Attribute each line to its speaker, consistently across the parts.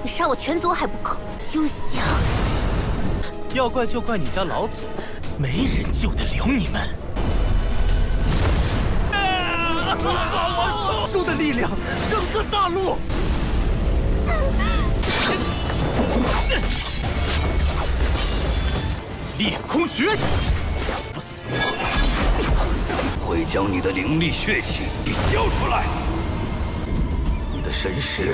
Speaker 1: 杀我全族还不够，休想！
Speaker 2: 要怪就怪你家老祖，没人救得了你们。树的力量，整个大陆。裂空诀，不死
Speaker 3: 会将你的灵力血气给交出来。你的神识。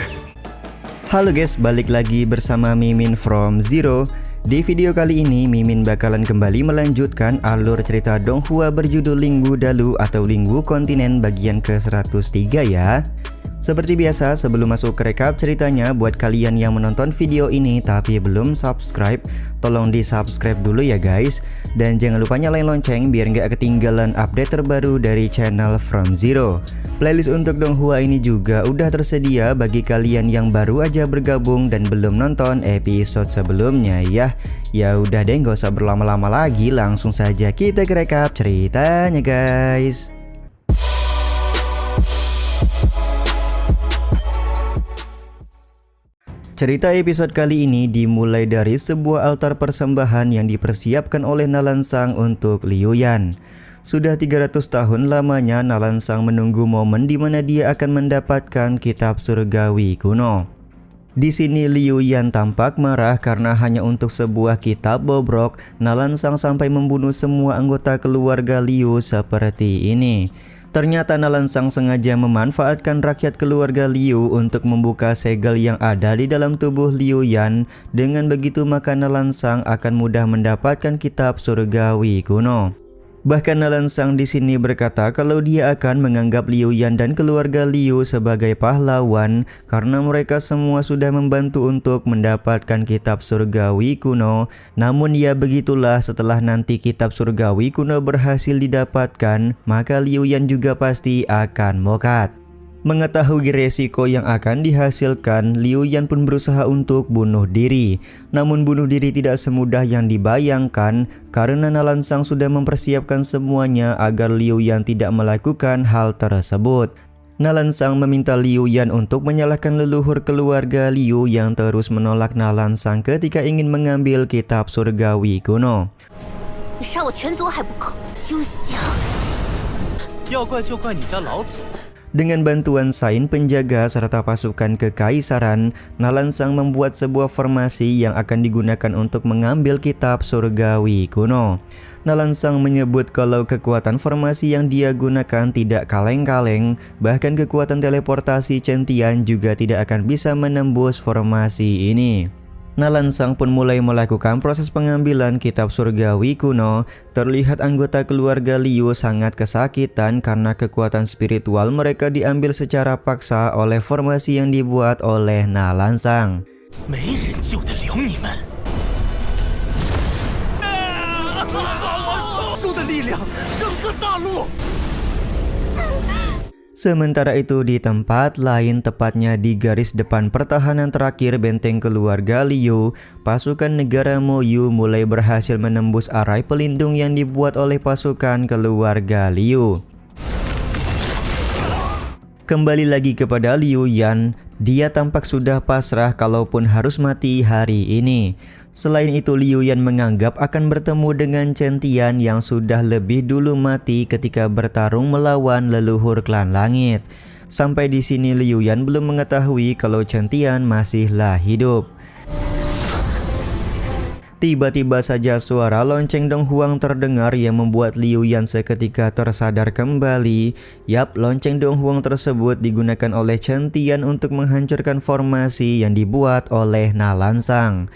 Speaker 4: Halo guys, balik lagi bersama Mimin from Zero. Di video kali ini Mimin bakalan kembali melanjutkan alur cerita Donghua berjudul Linggu Dalu atau Linggu Kontinen bagian ke-103 ya. Seperti biasa, sebelum masuk ke rekap ceritanya, buat kalian yang menonton video ini tapi belum subscribe, tolong di subscribe dulu ya guys. Dan jangan lupa nyalain lonceng biar nggak ketinggalan update terbaru dari channel From Zero. Playlist untuk Donghua ini juga udah tersedia bagi kalian yang baru aja bergabung dan belum nonton episode sebelumnya ya. Ya udah deh, nggak usah berlama-lama lagi, langsung saja kita ke rekap ceritanya guys. Cerita episode kali ini dimulai dari sebuah altar persembahan yang dipersiapkan oleh Nalansang untuk Liu Yan. Sudah 300 tahun lamanya Nalansang menunggu momen di mana dia akan mendapatkan kitab surgawi kuno. Di sini Liu Yan tampak marah karena hanya untuk sebuah kitab bobrok, Nalansang sampai membunuh semua anggota keluarga Liu seperti ini. Ternyata Nalansang sengaja memanfaatkan rakyat keluarga Liu untuk membuka segel yang ada di dalam tubuh Liu Yan. Dengan begitu maka Nalansang akan mudah mendapatkan kitab surgawi kuno. Bahkan Nalansang di sini berkata kalau dia akan menganggap Liu Yan dan keluarga Liu sebagai pahlawan karena mereka semua sudah membantu untuk mendapatkan kitab surgawi kuno. Namun ya begitulah, setelah nanti kitab surgawi kuno berhasil didapatkan, maka Liu Yan juga pasti akan mokat. Mengetahui resiko yang akan dihasilkan, Liu Yan pun berusaha untuk bunuh diri. Namun bunuh diri tidak semudah yang dibayangkan karena Nalansang sudah mempersiapkan semuanya agar Liu Yan tidak melakukan hal tersebut. Nalansang meminta Liu Yan untuk menyalahkan leluhur keluarga Liu yang terus menolak Nalansang ketika ingin mengambil kitab surgawi kuno.
Speaker 1: 杀我全族还不够，休想！
Speaker 2: 要怪就怪你家老祖。
Speaker 4: Dengan bantuan Sain penjaga serta pasukan kekaisaran, Nalansang membuat sebuah formasi yang akan digunakan untuk mengambil kitab surgawi kuno. Nalansang menyebut kalau kekuatan formasi yang dia gunakan tidak kaleng-kaleng, bahkan kekuatan teleportasi Chen Tian juga tidak akan bisa menembus formasi ini. Nalansang pun mulai melakukan proses pengambilan kitab surgawi kuno. Terlihat anggota keluarga Liu sangat kesakitan karena kekuatan spiritual mereka diambil secara paksa oleh formasi yang dibuat oleh Nalansang.
Speaker 2: 没人救得了你们。树的力量，整个大陆。
Speaker 4: Sementara itu di tempat lain, tepatnya di garis depan pertahanan terakhir benteng keluarga Liu, pasukan negara Moyu mulai berhasil menembus arai pelindung yang dibuat oleh pasukan keluarga Liu. Kembali lagi kepada Liu Yan, dia tampak sudah pasrah kalaupun harus mati hari ini. Selain itu Liu Yan menganggap akan bertemu dengan Chen Tian yang sudah lebih dulu mati ketika bertarung melawan leluhur klan langit. Sampai di sini Liu Yan belum mengetahui kalau Chen Tian masihlah hidup. Tiba-tiba saja suara lonceng Donghuang terdengar yang membuat Liu Yan seketika tersadar kembali. Yap, lonceng Donghuang tersebut digunakan oleh Chen Tian untuk menghancurkan formasi yang dibuat oleh Nalansang.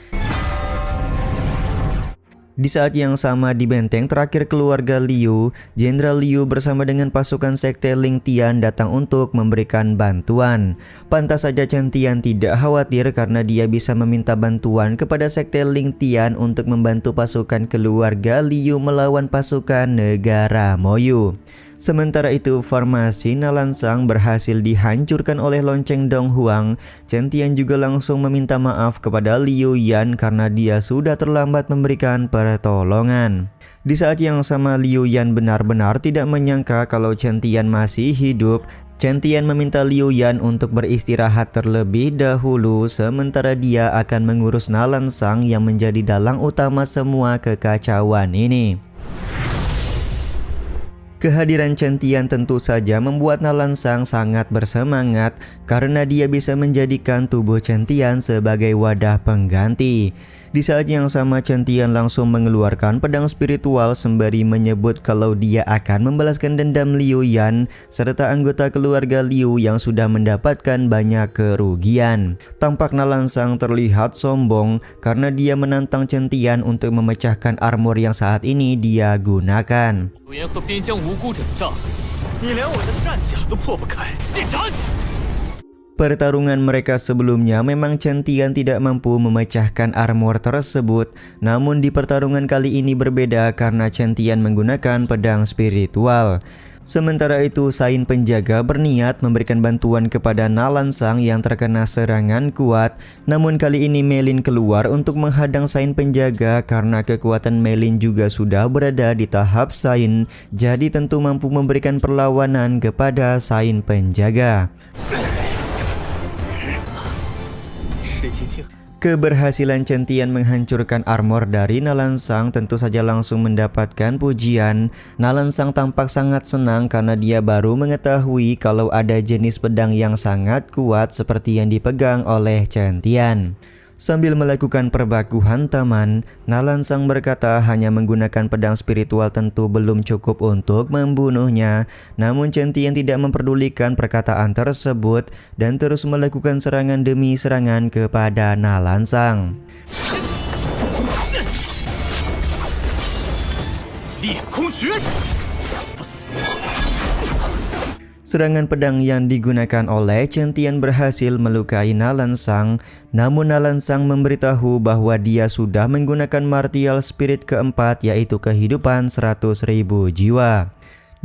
Speaker 4: Di saat yang sama di benteng terakhir keluarga Liu, Jenderal Liu bersama dengan pasukan sekte Ling Tian datang untuk memberikan bantuan. Pantas saja Chen Tian tidak khawatir karena dia bisa meminta bantuan kepada sekte Ling Tian untuk membantu pasukan keluarga Liu melawan pasukan negara Moyu. Sementara itu formasi Nalansang berhasil dihancurkan oleh lonceng Donghuang. Chen Tian juga langsung meminta maaf kepada Liu Yan karena dia sudah terlambat memberikan pertolongan. Di saat yang sama Liu Yan benar-benar tidak menyangka kalau Chen Tian masih hidup. Chen Tian meminta Liu Yan untuk beristirahat terlebih dahulu sementara dia akan mengurus Nalansang yang menjadi dalang utama semua kekacauan ini. Kehadiran Chen Tian tentu saja membuat Nalansang sangat bersemangat karena dia bisa menjadikan tubuh Chen Tian sebagai wadah pengganti. Di saat yang sama Chen Tian langsung mengeluarkan pedang spiritual sembari menyebut kalau dia akan membalaskan dendam Liu Yan serta anggota keluarga Liu yang sudah mendapatkan banyak kerugian. Tampak Nalansang terlihat sombong karena dia menantang Chen Tian untuk memecahkan armor yang saat ini dia gunakan.
Speaker 2: 柳岩和边疆无辜者的仗，你连我的战甲都破不开，谢斩！
Speaker 4: Pertarungan mereka sebelumnya memang Chen Tian tidak mampu memecahkan armor tersebut. Namun di pertarungan kali ini berbeda karena Chen Tian menggunakan pedang spiritual. Sementara itu Sain penjaga berniat memberikan bantuan kepada Nalansang yang terkena serangan kuat. Namun kali ini Melin keluar untuk menghadang Sain penjaga karena kekuatan Melin juga sudah berada di tahap Sain. Jadi tentu mampu memberikan perlawanan kepada Sain penjaga. Keberhasilan Chen Tian menghancurkan armor dari Nalansang tentu saja langsung mendapatkan pujian. Nalansang tampak sangat senang karena dia baru mengetahui kalau ada jenis pedang yang sangat kuat seperti yang dipegang oleh Chen Tian. Sambil melakukan perbaku hantaman, Nalansang berkata hanya menggunakan pedang spiritual tentu belum cukup untuk membunuhnya. Namun Chen Tian tidak memperdulikan perkataan tersebut dan terus melakukan serangan demi serangan kepada Nalansang. Serangan pedang yang digunakan oleh Chen Tian berhasil melukai Nalansang. Namun Nalansang memberitahu bahwa dia sudah menggunakan martial spirit keempat yaitu kehidupan 100.000 jiwa.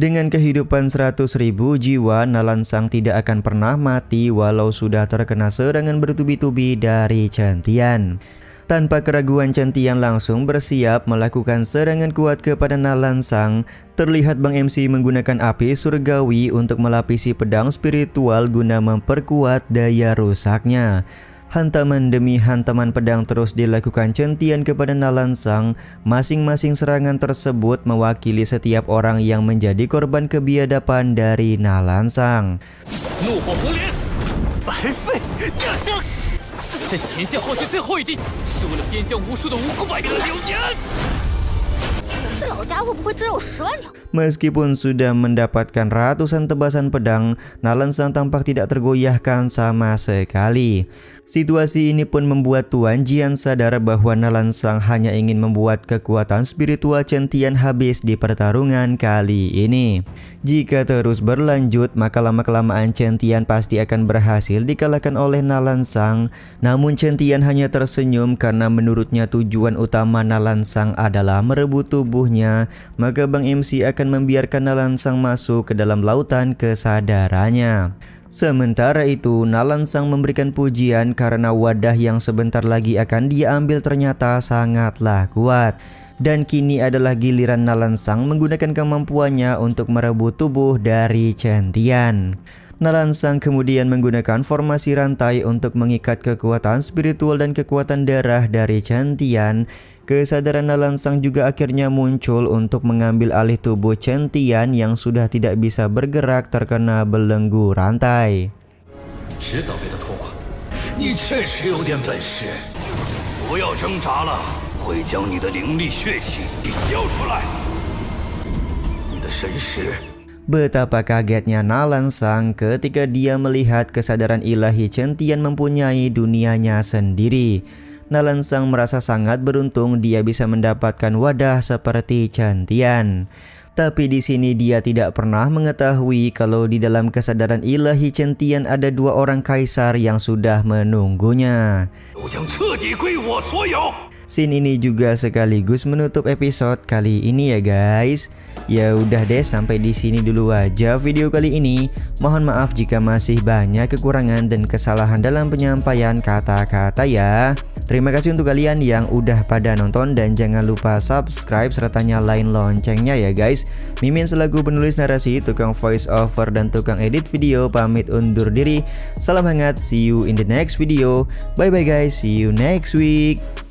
Speaker 4: Dengan kehidupan 100.000 jiwa, Nalansang tidak akan pernah mati walau sudah terkena serangan bertubi-tubi dari Chen Tian. Tanpa keraguan Chen Tian langsung bersiap melakukan serangan kuat kepada Nalansang. Terlihat Bang MC menggunakan api surgawi untuk melapisi pedang spiritual guna memperkuat daya rusaknya. Hantaman demi hantaman pedang terus dilakukan Chen Tian kepada Nalansang. Masing-masing serangan tersebut mewakili setiap orang yang menjadi korban kebiadaban dari Nalansang.
Speaker 2: 在前线耗尽最后一滴，是为了边疆无数的无辜百姓的流年。
Speaker 1: 这老家伙不会真有10万两？
Speaker 4: Meskipun sudah mendapatkan ratusan tebasan pedang, Nalansang tampak tidak tergoyahkan sama sekali. Situasi ini pun membuat Tuan Jian sadar bahwa Nalansang hanya ingin membuat kekuatan spiritual Chen Tian habis di pertarungan kali ini. Jika terus berlanjut, maka lama-kelamaan Chen Tian pasti akan berhasil dikalahkan oleh Nalansang. Namun Chen Tian hanya tersenyum karena menurutnya tujuan utama Nalansang adalah merebut tubuhnya. Maka Bang MC akan membiarkan Nalansang masuk ke dalam lautan kesadarannya. Sementara itu, Nalansang memberikan pujian karena wadah yang sebentar lagi akan dia ambil ternyata sangatlah kuat. Dan kini adalah giliran Nalansang menggunakan kemampuannya untuk merebut tubuh dari Chen Tian. Nalansang kemudian menggunakan formasi rantai untuk mengikat kekuatan spiritual dan kekuatan darah dari Chen Tian. Kesadaran Nalansang juga akhirnya muncul untuk mengambil alih tubuh Chen Tian yang sudah tidak bisa bergerak terkena belenggu rantai.
Speaker 3: 迟早被他拖垮。你确实有点本事，不要挣扎了，会将你的灵力血气给交出来。你的神识。
Speaker 4: Betapa kagetnya Nalansang ketika dia melihat kesadaran ilahi Chen Tian mempunyai dunianya sendiri. Nalansang merasa sangat beruntung dia bisa mendapatkan wadah seperti Chen Tian. Tapi di sini dia tidak pernah mengetahui kalau di dalam kesadaran ilahi Chen Tian ada 2 orang kaisar yang sudah menunggunya. Scene ini juga sekaligus menutup episode kali ini ya guys. Ya udah deh, sampai di sini dulu aja video kali ini. Mohon maaf jika masih banyak kekurangan dan kesalahan dalam penyampaian kata-kata ya. Terima kasih untuk kalian yang udah pada nonton dan jangan lupa subscribe serta nyalain loncengnya ya guys. Mimin selaku penulis narasi, tukang voice over dan tukang edit video pamit undur diri. Salam hangat, see you in the next video. Bye bye guys, see you next week.